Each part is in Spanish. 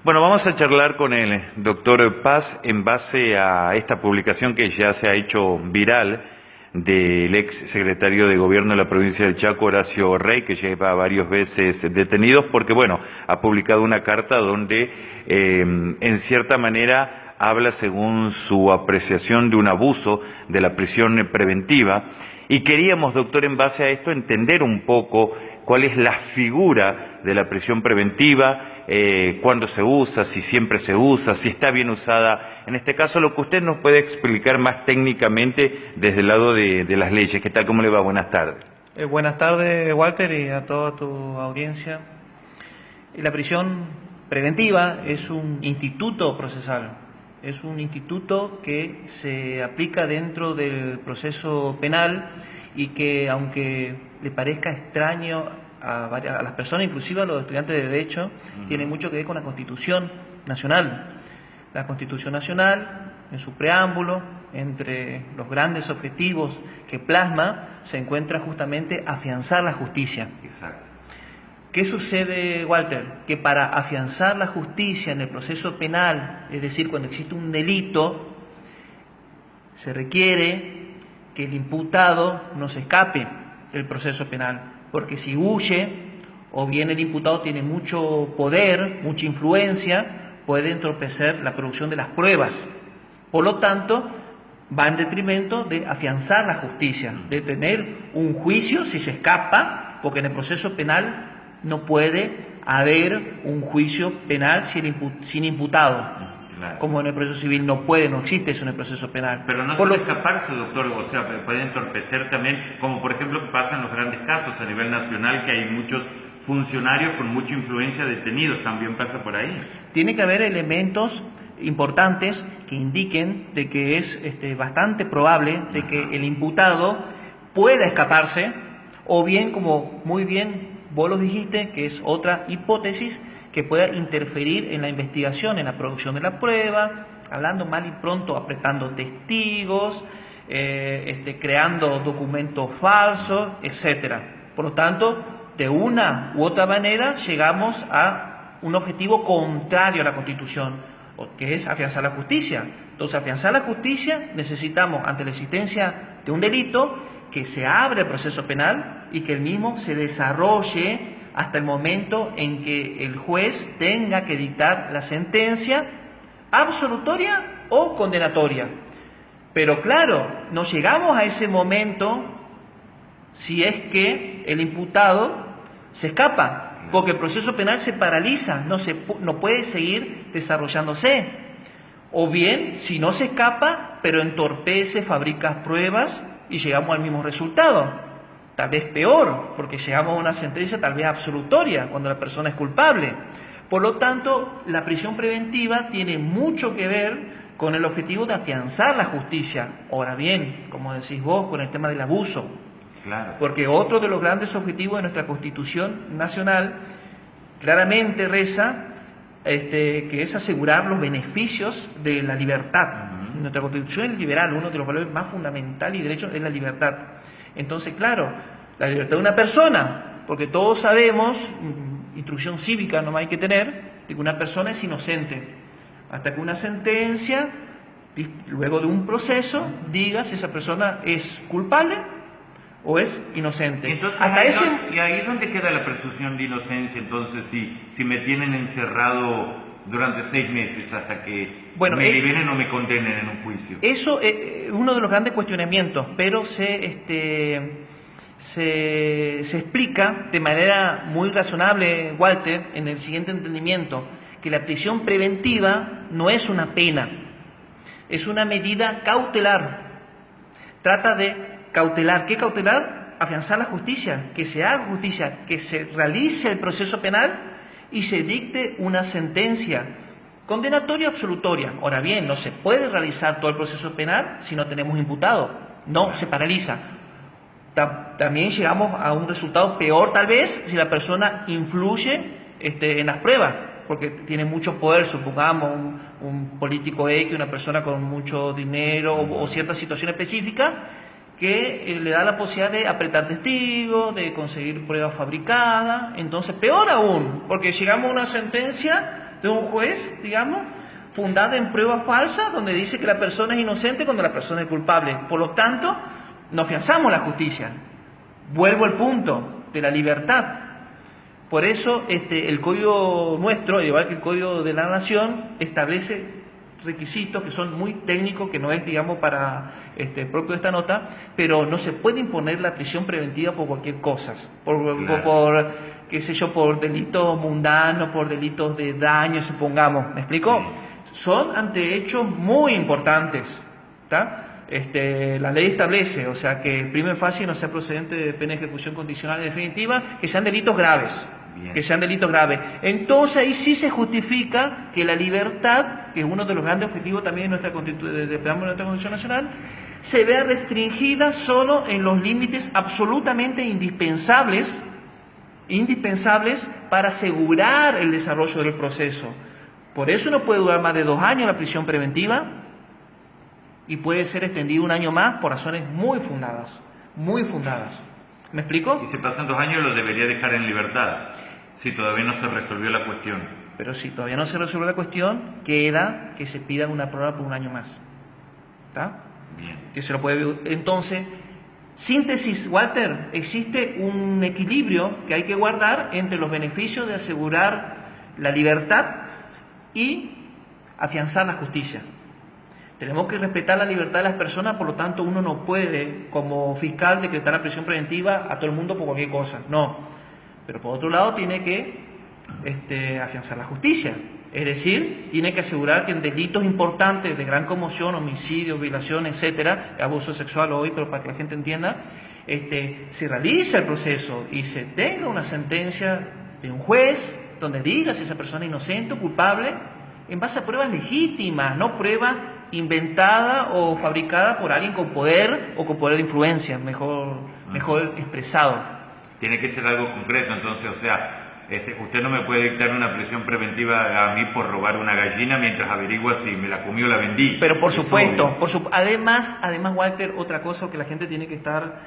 Bueno, vamos a charlar con el doctor Paz en base a esta publicación que ya se ha hecho viral del ex secretario de Gobierno de la provincia del Chaco, Horacio Rey, que lleva varias veces detenidos porque, bueno, ha publicado una carta donde, en cierta manera, habla según su apreciación de un abuso de la prisión preventiva. Y queríamos, doctor, en base a esto, entender un poco cuál es la figura de la prisión preventiva, cuándo se usa, si siempre se usa, si está bien usada. En este caso, lo que usted nos puede explicar más técnicamente desde el lado de las leyes. ¿Qué tal? ¿Cómo le va? Buenas tardes. Buenas tardes, Walter, y a toda tu audiencia. La prisión preventiva es un instituto procesal, es un instituto que se aplica dentro del proceso penal y que, aunque le parezca extraño a las personas, inclusive a los estudiantes de Derecho, tiene mucho que ver con la Constitución Nacional. La Constitución Nacional, en su preámbulo, entre los grandes objetivos que plasma, se encuentra justamente afianzar la justicia. Exacto. ¿Qué sucede, Walter? Que para afianzar la justicia en el proceso penal, es decir, cuando existe un delito, se requiere que el imputado no se escape del proceso penal, porque si huye, o bien el imputado tiene mucho poder, mucha influencia, puede entorpecer la producción de las pruebas. Por lo tanto, va en detrimento de afianzar la justicia, de tener un juicio si se escapa, porque en el proceso penal no puede haber un juicio penal sin imputado. Claro. Como en el proceso civil no existe eso en el proceso penal. Pero no suele escaparse, doctor, o sea, puede entorpecer también, como por ejemplo que pasa en los grandes casos a nivel nacional, que hay muchos funcionarios con mucha influencia detenidos, también pasa por ahí. Tiene que haber elementos importantes que indiquen de que es bastante probable de que el imputado pueda escaparse, o bien, como muy bien vos lo dijiste, que es otra hipótesis, que pueda interferir en la investigación, en la producción de la prueba, hablando mal y pronto, apretando testigos, creando documentos falsos, etc. Por lo tanto, de una u otra manera llegamos a un objetivo contrario a la Constitución, que es afianzar la justicia. Entonces, afianzar la justicia necesitamos, ante la existencia de un delito, que se abra el proceso penal y que el mismo se desarrolle hasta el momento en que el juez tenga que dictar la sentencia absolutoria o condenatoria. Pero claro, no llegamos a ese momento si es que el imputado se escapa, porque el proceso penal se paraliza, no puede seguir desarrollándose. O bien, si no se escapa, pero entorpece, fabrica pruebas y llegamos al mismo resultado. Tal vez peor, porque llegamos a una sentencia tal vez absolutoria cuando la persona es culpable. Por lo tanto, la prisión preventiva tiene mucho que ver con el objetivo de afianzar la justicia. Ahora bien, como decís vos, con el tema del abuso. Claro. Porque otro de los grandes objetivos de nuestra Constitución Nacional claramente reza que es asegurar los beneficios de la libertad. Nuestra Constitución es liberal, uno de los valores más fundamentales y derechos es la libertad. Entonces, claro, la libertad de una persona, porque todos sabemos, instrucción cívica no hay que tener, de que una persona es inocente, hasta que una sentencia, luego de un proceso, diga si esa persona es culpable o es inocente. Entonces, ¿y ahí dónde queda la presunción de inocencia? Entonces, si me tienen encerrado durante 6 meses hasta que me liberen o me condenen en un juicio. Eso es uno de los grandes cuestionamientos, pero se explica de manera muy razonable, Walter, en el siguiente entendimiento, que la prisión preventiva no es una pena, es una medida cautelar. Trata de cautelar. ¿Qué cautelar? Afianzar la justicia, que se haga justicia, que se realice el proceso penal y se dicte una sentencia condenatoria o absolutoria. Ahora bien, no se puede realizar todo el proceso penal si no tenemos imputado. No, se paraliza. También llegamos a un resultado peor tal vez si la persona influye en las pruebas, porque tiene mucho poder, supongamos un político X, una persona con mucho dinero o cierta situación específica, que le da la posibilidad de apretar testigos, de conseguir pruebas fabricadas. Entonces, peor aún, porque llegamos a una sentencia de un juez, digamos, fundada en pruebas falsas, donde dice que la persona es inocente cuando la persona es culpable. Por lo tanto, no afianzamos la justicia. Vuelvo al punto de la libertad. Por eso el código nuestro, al igual que el código de la nación, establece requisitos que son muy técnicos, que no es, digamos, para propio de esta nota, pero no se puede imponer la prisión preventiva por cualquier cosa, por qué sé yo, por delitos mundanos, por delitos de daño, supongamos, ¿me explico? Sí. Son ante hechos muy importantes, ¿está? La ley establece, o sea, que prima facie no sea procedente de pena de ejecución condicional y definitiva, que sean delitos graves. Bien. Que sean delitos graves. Entonces ahí sí se justifica que la libertad, que es uno de los grandes objetivos también de nuestra Constitución Nacional, se vea restringida solo en los límites absolutamente indispensables para asegurar el desarrollo del proceso. Por eso no puede durar más de 2 años la prisión preventiva y puede ser extendido 1 año más por razones muy fundadas, muy fundadas. ¿Me explico? Y si pasan 2 años lo debería dejar en libertad, si todavía no se resolvió la cuestión. Pero si todavía no se resolvió la cuestión, queda que se pida una prórroga por 1 año más. ¿Está? Bien. Que se lo puede. Entonces, síntesis, Walter, existe un equilibrio que hay que guardar entre los beneficios de asegurar la libertad y afianzar la justicia. Tenemos que respetar la libertad de las personas, por lo tanto uno no puede, como fiscal, decretar la prisión preventiva a todo el mundo por cualquier cosa, no. Pero por otro lado tiene que afianzar la justicia, es decir, tiene que asegurar que en delitos importantes de gran conmoción, homicidio, violación, etcétera, abuso sexual hoy, pero para que la gente entienda, se realice el proceso y se tenga una sentencia de un juez donde diga si esa persona es inocente o culpable en base a pruebas legítimas, no pruebas inventada o fabricada por alguien con poder o con poder de influencia, mejor expresado. Tiene que ser algo concreto, entonces, o sea, usted no me puede dictar una prisión preventiva a mí por robar una gallina mientras averigua si me la comí o la vendí. Pero por supuesto, además, Walter, otra cosa que la gente tiene que estar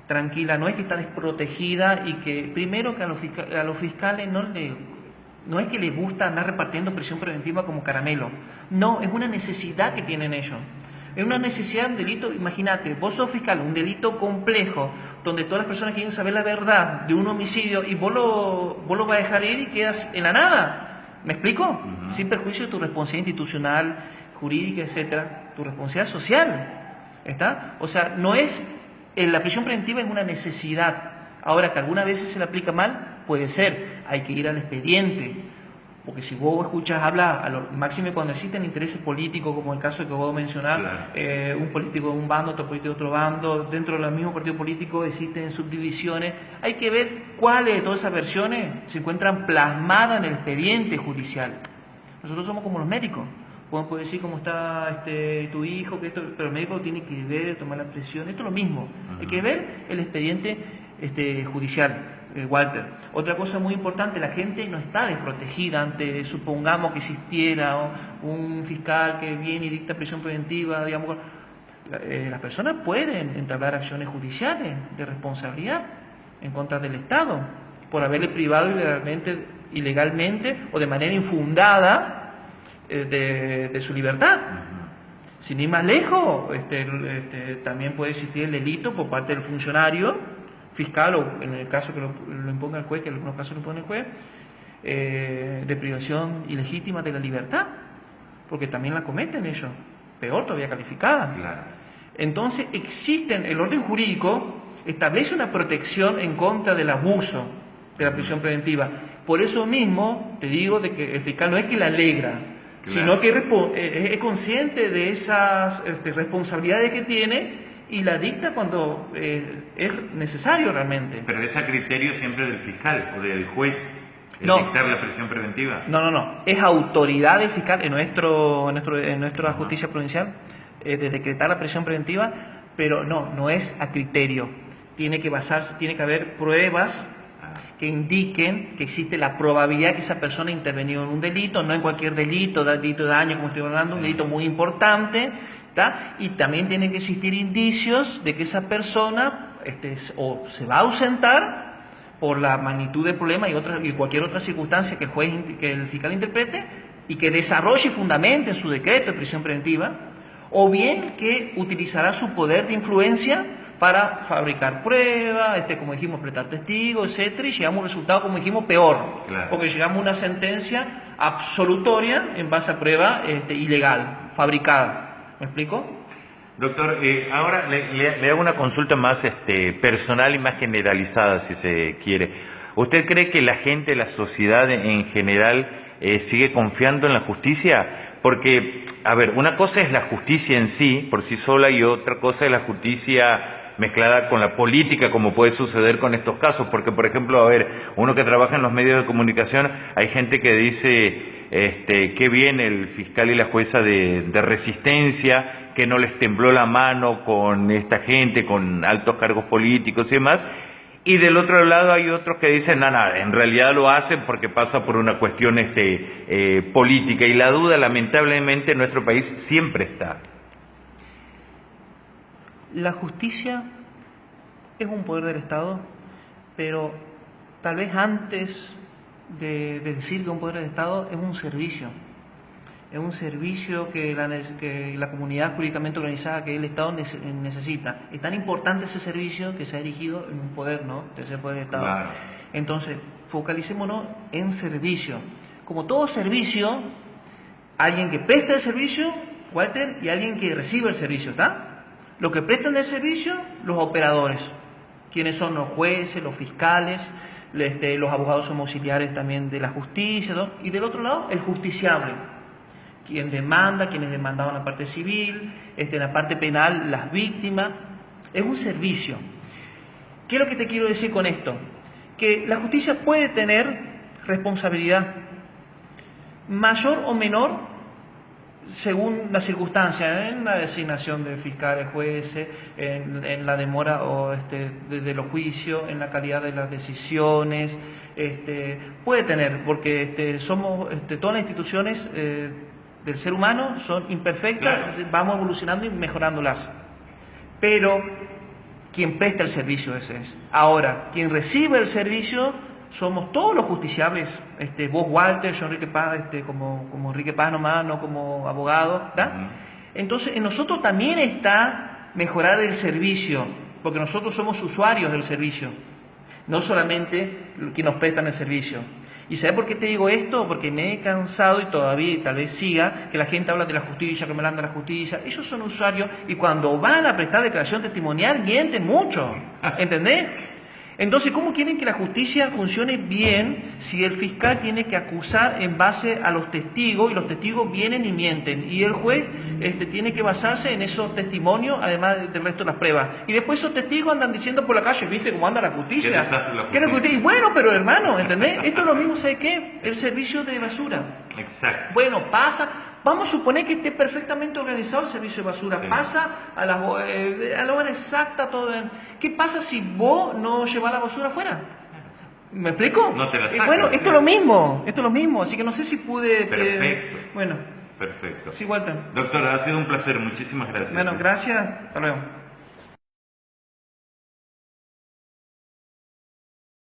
tranquila, no es que está desprotegida y que, primero, que a los fiscales no es que les gusta andar repartiendo prisión preventiva como caramelo. No, es una necesidad que tienen ellos. Es una necesidad de un delito. Imagínate, vos sos fiscal, un delito complejo, donde todas las personas quieren saber la verdad de un homicidio y vos lo vas a dejar ir y quedas en la nada. ¿Me explico? Uh-huh. Sin perjuicio de tu responsabilidad institucional, jurídica, etcétera, tu responsabilidad social. ¿Está? O sea, no es... la prisión preventiva es una necesidad. Ahora, que algunas veces se le aplica mal, puede ser, hay que ir al expediente, porque si vos escuchas hablar, a lo máximo cuando existen intereses políticos, como el caso que vos mencionás, claro. Un político de un bando, otro político de otro bando, dentro del mismo partido político existen subdivisiones, hay que ver cuáles de todas esas versiones se encuentran plasmadas en el expediente judicial. Nosotros somos como los médicos. Podemos decir cómo está tu hijo, pero el médico tiene que ver, tomar la presión, esto es lo mismo. Uh-huh. Hay que ver el expediente judicial, Walter. Otra cosa muy importante, la gente no está desprotegida ante, supongamos que existiera un fiscal que viene y dicta prisión preventiva, digamos, las personas pueden entablar acciones judiciales de responsabilidad en contra del Estado por haberle privado ilegalmente o de manera infundada de su libertad. Uh-huh. Sin ir más lejos, también puede existir el delito por parte del funcionario fiscal, o en el caso que lo imponga el juez, que en algunos casos lo impone el juez, de privación ilegítima de la libertad, porque también la cometen ellos, peor todavía calificada. Claro. Entonces el orden jurídico establece una protección en contra del abuso de la prisión preventiva. Por eso mismo te digo de que el fiscal no es que la alegra, claro, sino que es consciente de esas responsabilidades que tiene y la dicta cuando es necesario realmente. Pero es a criterio siempre del fiscal o del juez dictar la prisión preventiva. No. Es autoridad del fiscal en nuestra justicia provincial de decretar la prisión preventiva, pero no es a criterio. Tiene que haber pruebas que indiquen que existe la probabilidad que esa persona ha intervenido en un delito, no en cualquier delito de daño, como estoy hablando, un delito muy importante, ¿tá? Y también tienen que existir indicios de que esa persona o se va a ausentar por la magnitud del problema y cualquier otra circunstancia que que el fiscal interprete y que desarrolle y fundamente en su decreto de prisión preventiva, o bien que utilizará su poder de influencia para fabricar pruebas, como dijimos, prestar testigos, etcétera, y llegamos a un resultado, como dijimos, peor, Claro. porque llegamos a una sentencia absolutoria en base a prueba ilegal, fabricada. ¿Me explico? Doctor, ahora le hago una consulta más personal y más generalizada, si se quiere. ¿Usted cree que la gente, la sociedad en general, sigue confiando en la justicia? Porque, a ver, una cosa es la justicia en sí, por sí sola, y otra cosa es la justicia mezclada con la política, como puede suceder con estos casos. Porque, por ejemplo, a ver, uno que trabaja en los medios de comunicación, hay gente que dice qué bien el fiscal y la jueza de Resistencia, que no les tembló la mano con esta gente, con altos cargos políticos y demás. Y del otro lado hay otros que dicen, nada, en realidad lo hacen porque pasa por una cuestión política. Y la duda, lamentablemente, en nuestro país siempre está. La justicia es un poder del Estado, pero tal vez antes de decir que es un poder del Estado, es un servicio. Es un servicio que la comunidad jurídicamente organizada, que el Estado necesita. Es tan importante ese servicio que se ha erigido en un poder, ¿no? Tercer poder del Estado. Claro. Entonces, focalicémonos en servicio. Como todo servicio, alguien que presta el servicio, Walter, y alguien que recibe el servicio, ¿está? Los que prestan el servicio, los operadores. ¿Quiénes son? Los jueces, los fiscales, los abogados auxiliares también de la justicia, ¿no? Y del otro lado, el justiciable. Quien demanda, quienes demandaban la parte civil, en la parte penal, las víctimas. Es un servicio. ¿Qué es lo que te quiero decir con esto? Que la justicia puede tener responsabilidad mayor o menor según la circunstancia, en la designación de fiscales, jueces, en la demora de los juicios, en la calidad de las decisiones, puede tener, porque todas las instituciones del ser humano son imperfectas, Claro. Vamos evolucionando y mejorándolas. Pero quien presta el servicio ese es. Ahora, quien recibe el servicio somos todos los justiciables, vos Walter, yo Enrique Paz, como Enrique Paz nomás, no como abogado, ¿está? Entonces en nosotros también está mejorar el servicio, porque nosotros somos usuarios del servicio, no solamente quienes nos prestan el servicio. ¿Y sabes por qué te digo esto? Porque me he cansado y todavía, y tal vez siga, que la gente habla de la justicia, que me hablan de la justicia. Ellos son usuarios y cuando van a prestar declaración testimonial mienten mucho, ¿entendés? Entonces, ¿cómo quieren que la justicia funcione bien si el fiscal tiene que acusar en base a los testigos y los testigos vienen y mienten? Y el juez tiene que basarse en esos testimonios, además del resto de las pruebas. Y después esos testigos andan diciendo por la calle, ¿viste cómo anda la justicia? Qué desastre la ¿Qué es la justicia? Y bueno, pero hermano, ¿entendés? Esto es lo mismo, ¿sabe qué? El servicio de basura. Exacto. Bueno, vamos a suponer que esté perfectamente organizado el servicio de basura, Sí. pasa a la hora exacta todo. ¿Qué pasa si vos no llevas la basura afuera? ¿Me explico? No te la sacas, bueno, sí. esto es lo mismo, así que no sé si pude... Perfecto. Bueno, Perfecto. sí, Walter. Doctor, ha sido un placer. Muchísimas gracias. Bueno, gracias, hasta luego.